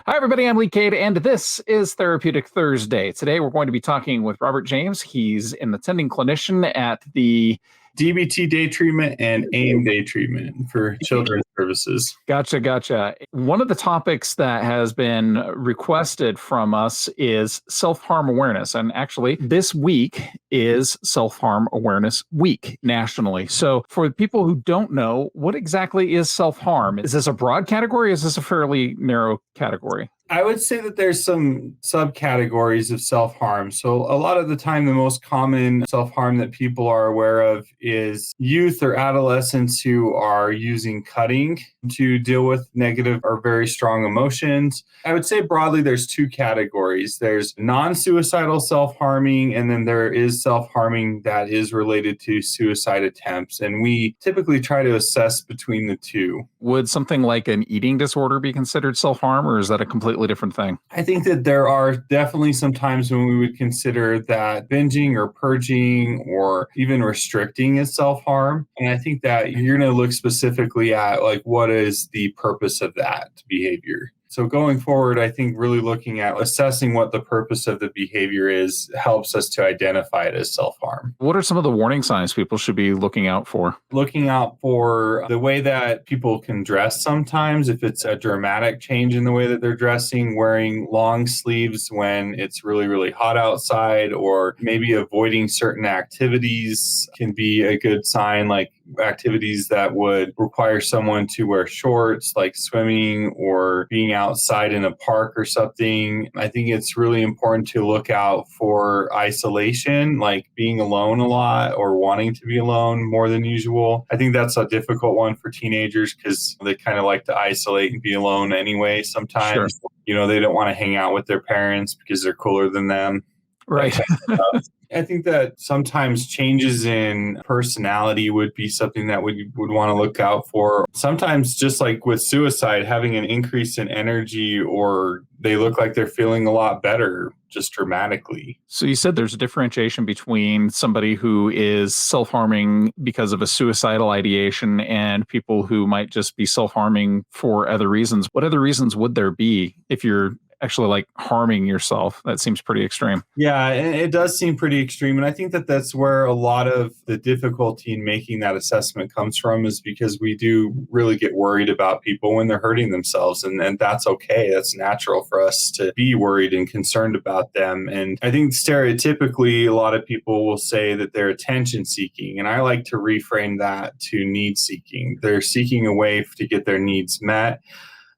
Hi, everybody. I'm Lee Cade, and this is Therapeutic Thursday. Today, we're going to be talking with Robert James. He's an attending clinician at the DBT day treatment and AIM day treatment for children's services. Gotcha. One of the topics that has been requested from us is self-harm awareness. And actually, this week is Self-Harm Awareness Week nationally. So for people who don't know, what exactly is self-harm? Is this a broad category? Or is this a fairly narrow category? I would say that there's some subcategories of self-harm. So a lot of the time, the most common self-harm that people are aware of is youth or adolescents who are using cutting to deal with negative or very strong emotions. I would say broadly, there's two categories. There's non-suicidal self-harming, and then there is self-harming that is related to suicide attempts. And we typically try to assess between the two. Would something like an eating disorder be considered self-harm, or is that a completely different thing? I think that there are definitely some times when we would consider that binging or purging or even restricting is self-harm. And I think that you're going to look specifically at like what is the purpose of that behavior. So going forward, I think really looking at assessing what the purpose of the behavior is helps us to identify it as self-harm. What are some of the warning signs people should be looking out for? Looking out for the way that people can dress sometimes, if it's a dramatic change in the way that they're dressing, wearing long sleeves when it's really, really hot outside, or maybe avoiding certain activities can be a good sign, like activities that would require someone to wear shorts, like swimming or being outside in a park or something. I think it's really important to look out for isolation, like being alone a lot or wanting to be alone more than usual. I think that's a difficult one for teenagers because they kind of like to isolate and be alone anyway sometimes. Sure. You know, they don't want to hang out with their parents because they're cooler than them. Right. I think that sometimes changes in personality would be something that we would want to look out for. Sometimes, just like with suicide, having an increase in energy, or they look like they're feeling a lot better just dramatically. So you said there's a differentiation between somebody who is self-harming because of a suicidal ideation and people who might just be self-harming for other reasons. What other reasons would there be if you're actually like harming yourself? That seems pretty extreme. Yeah, it does seem pretty extreme. And I think that that's where a lot of the difficulty in making that assessment comes from, is because we do really get worried about people when they're hurting themselves. And that's okay. That's natural for us to be worried and concerned about them. And I think stereotypically, a lot of people will say that they're attention seeking. And I like to reframe that to need seeking. They're seeking a way to get their needs met.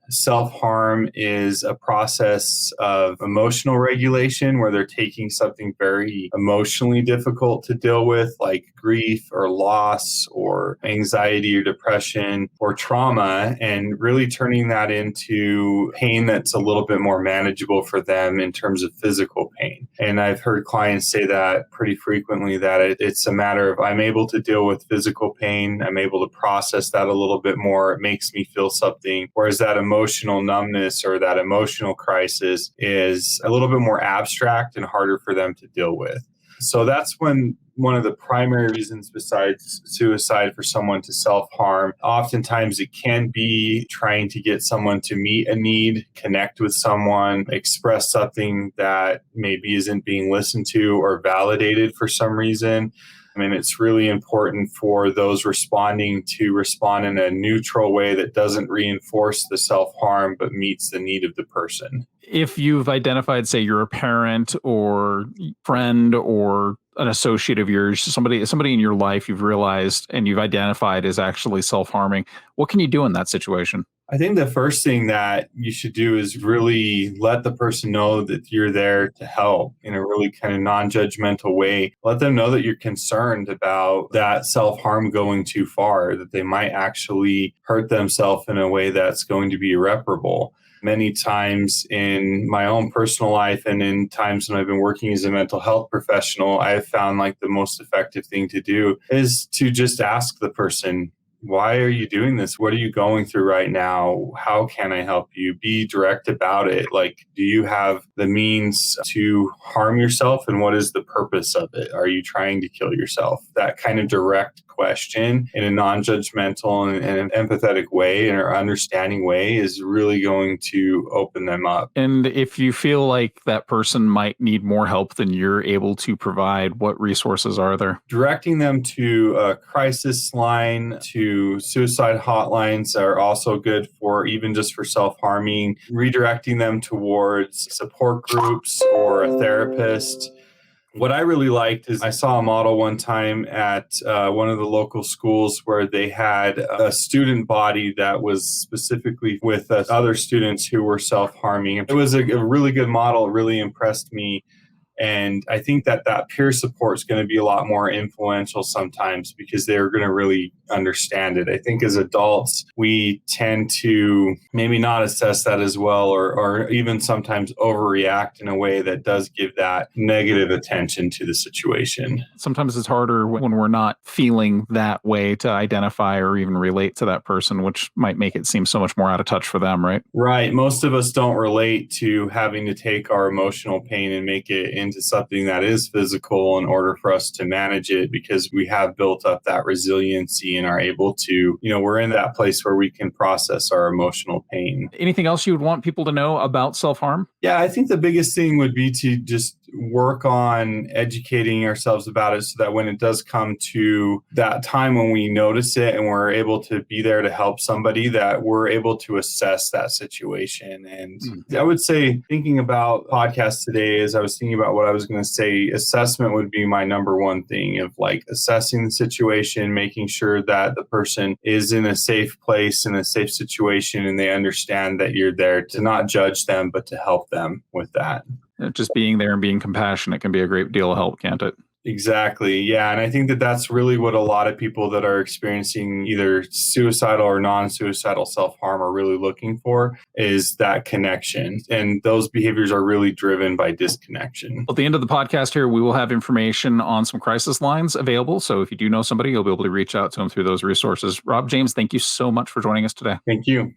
Self-harm is a process of emotional regulation where they're taking something very emotionally difficult to deal with, like grief or loss or anxiety or depression or trauma, and really turning that into pain that's a little bit more manageable for them in terms of physical pain. And I've heard clients say that pretty frequently, that it's a matter of, I'm able to deal with physical pain, I'm able to process that a little bit more, it makes me feel something, whereas that emotional numbness or that emotional crisis is a little bit more abstract and harder for them to deal with. So that's when one of the primary reasons besides suicide for someone to self-harm. Oftentimes it can be trying to get someone to meet a need, connect with someone, express something that maybe isn't being listened to or validated for some reason. I mean, it's really important for those responding to respond in a neutral way that doesn't reinforce the self-harm, but meets the need of the person. If you've identified, say, you're a parent or friend or an associate of yours, somebody in your life you've realized and you've identified is actually self-harming, what can you do in that situation? I think the first thing that you should do is really let the person know that you're there to help in a really kind of non-judgmental way. Let them know that you're concerned about that self-harm going too far, that they might actually hurt themselves in a way that's going to be irreparable. Many times in my own personal life and in times when I've been working as a mental health professional, I've found like the most effective thing to do is to just ask the person, why are you doing this? What are you going through right now? How can I help you? Be direct about it. Like, do you have the means to harm yourself? And what is the purpose of it? Are you trying to kill yourself? That kind of direct question in a non-judgmental and an empathetic way and an understanding way is really going to open them up. And if you feel like that person might need more help than you're able to provide, what resources are there? Directing them to a crisis line, to suicide hotlines are also good for even just for self-harming. Redirecting them towards support groups or a therapist. What I really liked is I saw a model one time at one of the local schools where they had a student body that was specifically with other students who were self-harming. It was a really good model. It really impressed me. And I think that peer support is going to be a lot more influential sometimes because they're going to really understand it. I think as adults, we tend to maybe not assess that as well, or even sometimes overreact in a way that does give that negative attention to the situation. Sometimes it's harder when we're not feeling that way to identify or even relate to that person, which might make it seem so much more out of touch for them, right? Right. Most of us don't relate to having to take our emotional pain and make it into something that is physical in order for us to manage it, because we have built up that resiliency and are able to, we're in that place where we can process our emotional pain. Anything else you would want people to know about self-harm? Yeah, I think the biggest thing would be to just work on educating ourselves about it so that when it does come to that time when we notice it and we're able to be there to help somebody, that we're able to assess that situation. And I would say, thinking about podcasts today, as I was thinking about what I was going to say, assessment would be my number one thing of like assessing the situation, making sure that the person is in a safe place, in a safe situation, and they understand that you're there to not judge them, but to help them with that. Just being there and being compassionate can be a great deal of help, can't it? Exactly. Yeah. And I think that that's really what a lot of people that are experiencing either suicidal or non-suicidal self-harm are really looking for, is that connection. And those behaviors are really driven by disconnection. At the end of the podcast here, we will have information on some crisis lines available. So if you do know somebody, you'll be able to reach out to them through those resources. Rob, James, thank you so much for joining us today. Thank you.